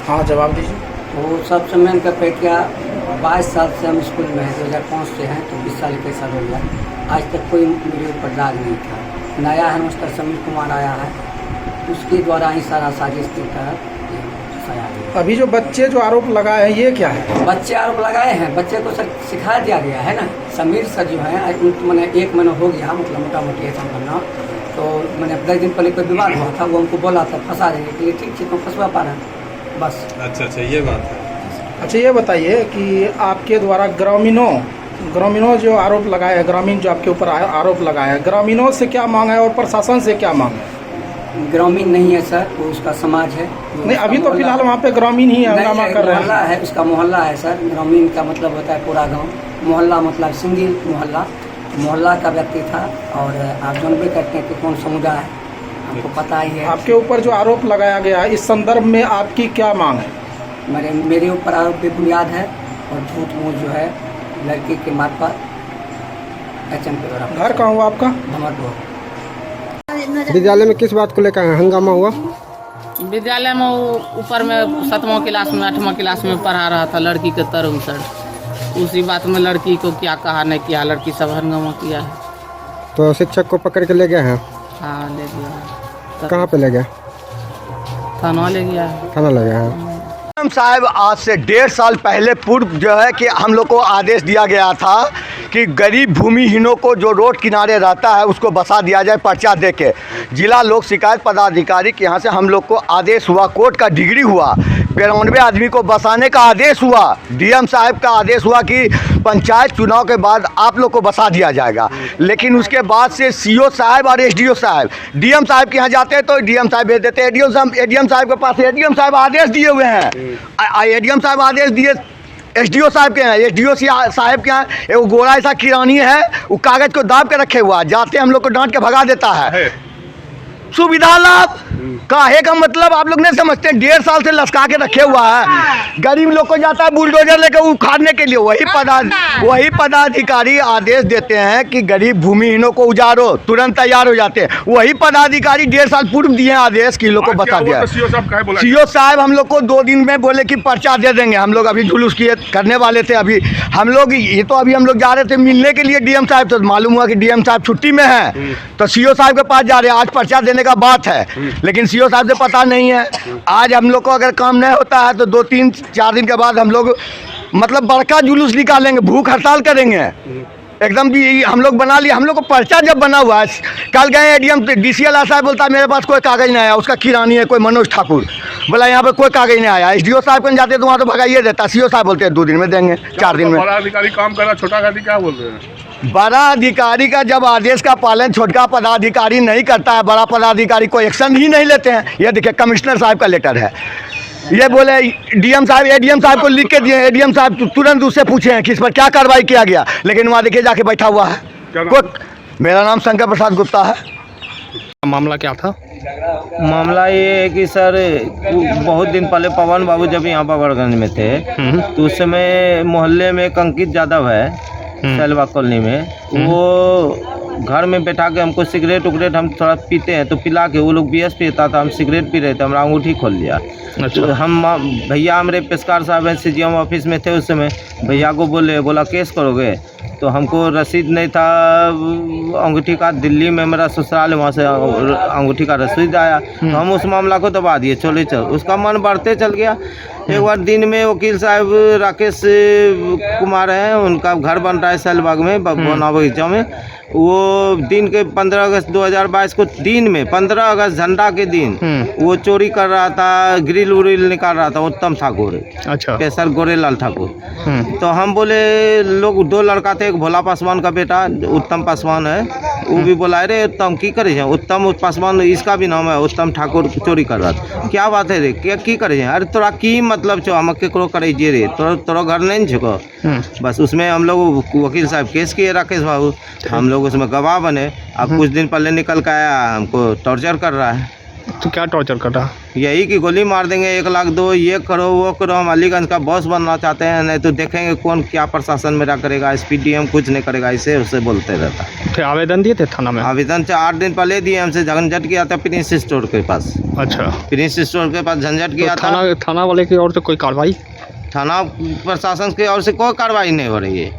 हाँ, जवाब दीजिए। वो सबसे मेन का पेटिया 22 साल से हम स्कूल में हैं, 2005 से हैं, तो 20 साल कैसा हो गया। आज तक कोई मेरे ऊपर दाग नहीं था। नया है मिस्टर समीर कुमार आया है, उसके द्वारा ही सारा साजिश के तहत सया गया। अभी जो बच्चे जो आरोप लगाए हैं ये क्या है? बच्चे आरोप लगाए हैं, बच्चे को सर सिखा दिया गया है ना। समीर सर जो है मैंने 1 महीना हो गया, मतलब मोटा मोटी ऐसा करना। तो मैंने 10 दिन पहले कोई विवाद हुआ था, वो हमको बोला था फंसा देने के लिए, ठीक है तो फंसवा पा रहे हैं बस। अच्छा, ये बात है। अच्छा, ये बताइए कि आपके द्वारा ग्रामीणों जो आरोप लगाए हैं, ग्रामीण जो आपके ऊपर आरोप लगाए हैं, ग्रामीणों से क्या मांग है और प्रशासन से क्या मांग है? ग्रामीण नहीं है सर, वो उसका समाज है। नहीं, अभी तो फिलहाल वहाँ पे ग्रामीण ही हंगामा कर रहे हैं। मोहल्ला है, उसका मोहल्ला है सर। ग्रामीण का मतलब होता है पूरा गांव, मोहल्ला मतलब सिंगल मोहल्ला का व्यक्ति था। और आप जानबे करते हैं कि कौन समुदाय है, हमको पता ही है। आपके ऊपर जो आरोप लगाया गया है, इस संदर्भ में आपकी क्या मांग है? मेरे ऊपर आरोप बेबुनियाद है और झूठ मूठ जो है लड़की के मार्फत HM के द्वारा। घर कहाँ हुआ आपका? भमरपुर। विद्यालय में किस बात को लेकर हंगामा हुआ? विद्यालय में वो ऊपर में 7वां क्लास में 8वां क्लास में पढ़ा रहा था लड़की के तरुण सर। उसी बात में लड़की को क्या कहा नहीं किया, लड़की सब हंगामा किया है। तो शिक्षक को पकड़ के ले गए हैं? हाँ, ले गया है। कहाँ पे ले गए? थाना ले गया है। थाना ले गए हैं। साहब आज से 1.5 साल पहले पूर्व जो है कि हम लोग को आदेश दिया गया था कि गरीब भूमिहीनों को जो रोड किनारे रहता है उसको बसा दिया जाए पर्चा दे के। जिला लोक शिकायत पदाधिकारी के यहाँ से हम लोग को आदेश हुआ, कोर्ट का डिग्री हुआ, 92 आदमी को बसाने का आदेश हुआ, DM साहब का आदेश हुआ कि पंचायत चुनाव के बाद आप लोग को बसा दिया जाएगा। लेकिन उसके बाद से CO साहब और SDO साहब DM साहब के यहाँ जाते हैं तो DM साहब भेज देते हैं ADM साहब के पास। ADM साहब आदेश दिए हुए हैं, ADM साहब आदेश दिए SDO साहब के हैं। SDO साहब के यहाँ एक गोरा ऐसा किरानी है, वो कागज को दाब के रखे हुआ, जाते हम लोग को डांट के भगा देता है। सुविधा लाभ काहे का मतलब आप लोग नहीं समझते हैं। 1.5 साल से लसका के रखे हुआ है, गरीब लोग को जाता है बुलडोजर लेकर उखाड़ने के लिए। वही पदाधिकारी आदेश देते हैं कि गरीब भूमिहीनों को उजाड़ो, तुरंत तैयार हो जाते हैं। वही पदाधिकारी 1.5 साल पूर्व दिए आदेश कि लोग को बता दिया। CO साहब हम लोग को 2 दिन में बोले कि पर्चा दे देंगे। हम लोग अभी जुलूस किए करने वाले थे, अभी हम लोग हम लोग जा रहे थे मिलने के लिए DM साहब, तो मालूम हुआ कि DM साहब छुट्टी में है, तो CO साहब के पास जा रहे हैं। आज पर्चा देने का बात है, लेकिन CO साहब से पता नहीं है। आज हम लोग को अगर काम नहीं होता है तो 2-3-4 दिन के बाद हम लोग मतलब बड़का जुलूस निकालेंगे, भूख हड़ताल करेंगे एकदम। भी हम लोग बना लिया, हम लोग को पर्चा जब बना हुआ है। कल गए ADM DCL साहब बोलता है मेरे पास कोई कागज़ नहीं आया, उसका किरानी है कोई मनोज ठाकुर, बोला यहाँ पे कोई कागज़ नहीं आया। SDO साहब कहीं जाते तो वहाँ तो भगाइए देता। CO साहब बोलते हैं 2 दिन में देंगे, 4 दिन में। बड़ा अधिकारी काम कर रहा, छोटा अधिकारी क्या बोल रहे हैं? बड़ा अधिकारी का जब आदेश का पालन छोटा पदाधिकारी नहीं करता है, बड़ा पदाधिकारी को एक्शन ही नहीं लेते हैं। ये देखिए कमिश्नर साहब का लेटर है, ये बोले DM साहब ADM साहब को लिख के दिए। ADM साहब तुरंत उससे पूछे हैं कि इस पर क्या कार्रवाई किया गया, लेकिन वहाँ देखिए जाके बैठा हुआ है। मेरा नाम शंकर प्रसाद गुप्ता है। मामला क्या था? मामला ये है कि सर बहुत दिन पहले पवन बाबू जब यहाँ बबरगंज में थे तो उस समय मोहल्ले में एक अंकित यादव है सलवा कॉलोनी में, वो घर में बैठा के हमको सिगरेट उगरेट हम थोड़ा पीते हैं तो पिला के, वो लोग BS पीता था, हम सिगरेट पी रहे थे, हमारा अंगूठी खोल लिया। अच्छा। तो हम भैया हमारे पेशकार साहब हैं CGM ऑफिस में थे उस समय, भैया को बोला केस करोगे, तो हमको रसीद नहीं था अंगूठी का। दिल्ली में मेरा ससुराल है, वहाँ से अंगूठी का रसीद आया, तो हम उस मामला को दबा दिए, चले चल। उसका मन बढ़ते चल गया। एक बार दिन में वकील साहब राकेश कुमार हैं, उनका घर बन रहा है सैलबाग में, बना बगीचा में। वो दिन के 15 अगस्त 2022 को दिन में 15 अगस्त झंडा के दिन वो चोरी कर रहा था, ग्रिल उरिल निकाल रहा था उत्तम ठाकुर। अच्छा। पेशर गोरेलाल ठाकुर। तो हम बोले लोग 2 लड़का थे, एक भोला पासवान का बेटा उत्तम पासवान है, वो भी बोला अरे उत्तम की करे हैं, उत्तम पासवान इसका भी नाम है, उत्तम ठाकुर चोरी कर रहा था। क्या बात है रे, क्या की करे हैं? अरे तोरा की मतलब छो, हम केकरो करे रे, तोरा घर नहीं छो। बस उसमें हम लोग वकील साहब केस किए राकेश बाबू, हम लोग उसमें गवाह बने। अब कुछ दिन पहले निकल के आया, हमको टॉर्चर कर रहा है। तो क्या टॉर्चर कर रहा? यही कि गोली मार देंगे, 1 लाख दो, ये करो वो करो, हम अलीगंज का बॉस बनना चाहते हैं, नहीं तो देखेंगे कौन क्या प्रशासन मेरा करेगा, SPDM कुछ नहीं करेगा, इसे उससे बोलते रहता। फिर आवेदन दिए थे थाना में? आवेदन से 8 दिन पहले दिए, हमसे झंझट किया था प्रिंस स्टोर के पास। अच्छा, प्रिंस स्टोर के पास झंझट किया तो था। थाना वाले की ओर से कोई कार्रवाई? थाना प्रशासन की ओर से कोई कार्रवाई नहीं हो रही है।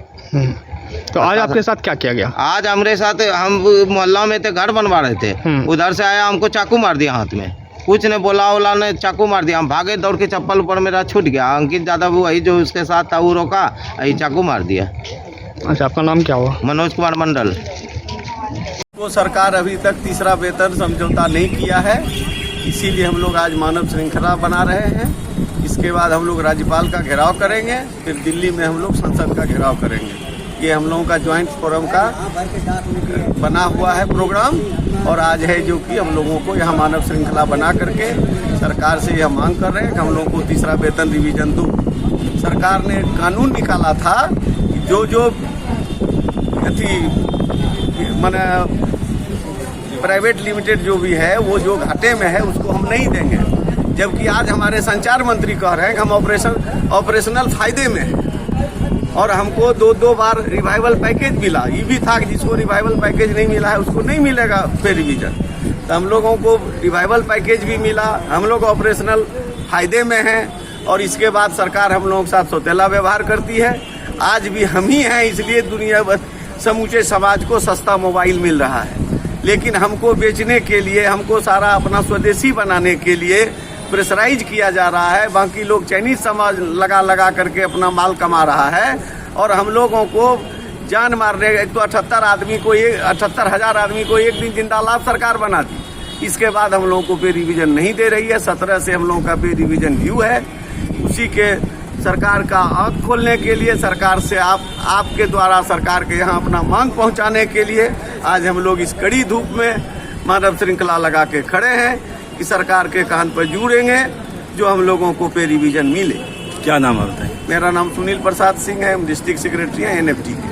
तो आज आपके साथ क्या किया गया? आज हमारे साथ, हम मोहल्ला में थे, घर बनवा रहे थे, उधर से आया, हमको चाकू मार दिया हाथ में, कुछ ने बोला ने चाकू मार दिया, हम भागे दौड़ के, चप्पल ऊपर मेरा छूट गया, अंकित यादव वही जो उसके साथ था वो रोका, यही चाकू मार दिया। अच्छा, आपका नाम क्या हुआ? मनोज कुमार मंडल। वो सरकार अभी तक तीसरा वेतन समझौता नहीं किया है, इसीलिए हम लोग आज मानव श्रृंखला बना रहे हैं। इसके बाद हम लोग राज्यपाल का घेराव करेंगे, फिर दिल्ली में हम लोग संसद का घेराव करेंगे। ये हम लोगों का ज्वाइंट फोरम का बना हुआ है प्रोग्राम, और आज है जो कि हम लोगों को यहाँ मानव श्रृंखला बना करके सरकार से यह मांग कर रहे हैं कि हम लोगों को तीसरा वेतन रिवीजन दो। सरकार ने कानून निकाला था कि जो माने प्राइवेट लिमिटेड जो भी है वो जो घाटे में है उसको हम नहीं देंगे, जबकि आज हमारे संचार मंत्री कह रहे हैं कि हम ऑपरेशनल फायदे में हैं, और हमको 2 बार रिवाइवल पैकेज मिला। ये भी था कि जिसको रिवाइवल पैकेज नहीं मिला है उसको नहीं मिलेगा पे रिवीजन, तो हम लोगों को रिवाइवल पैकेज भी मिला, हम लोग ऑपरेशनल फायदे में हैं। और इसके बाद सरकार हम लोगों के साथ सौतेला व्यवहार करती है। आज भी हम ही हैं, इसलिए दुनिया समूचे समाज को सस्ता मोबाइल मिल रहा है, लेकिन हमको बेचने के लिए, हमको सारा अपना स्वदेशी बनाने के लिए प्रेशराइज किया जा रहा है। बाकी लोग चाइनीज समाज लगा करके अपना माल कमा रहा है, और हम लोगों को जान मारने, एक तो 78,000 आदमी को एक दिन जिंदा लाश सरकार बना दी। इसके बाद हम लोगों को पे रिवीजन नहीं दे रही है। 17 से हम लोगों का पे रिवीजन ड्यू है। उसी के सरकार का आंख खोलने के लिए, सरकार से आपके द्वारा सरकार के यहाँ अपना मांग पहुँचाने के लिए आज हम लोग इस कड़ी धूप में मानव श्रृंखला लगा के खड़े हैं कि सरकार के कान पर जुड़ेंगे जो हम लोगों को पे रिवीजन मिले। क्या नाम है बताइए? मेरा नाम सुनील प्रसाद सिंह है, हम डिस्ट्रिक्ट सेक्रेटरी हैं NFT के।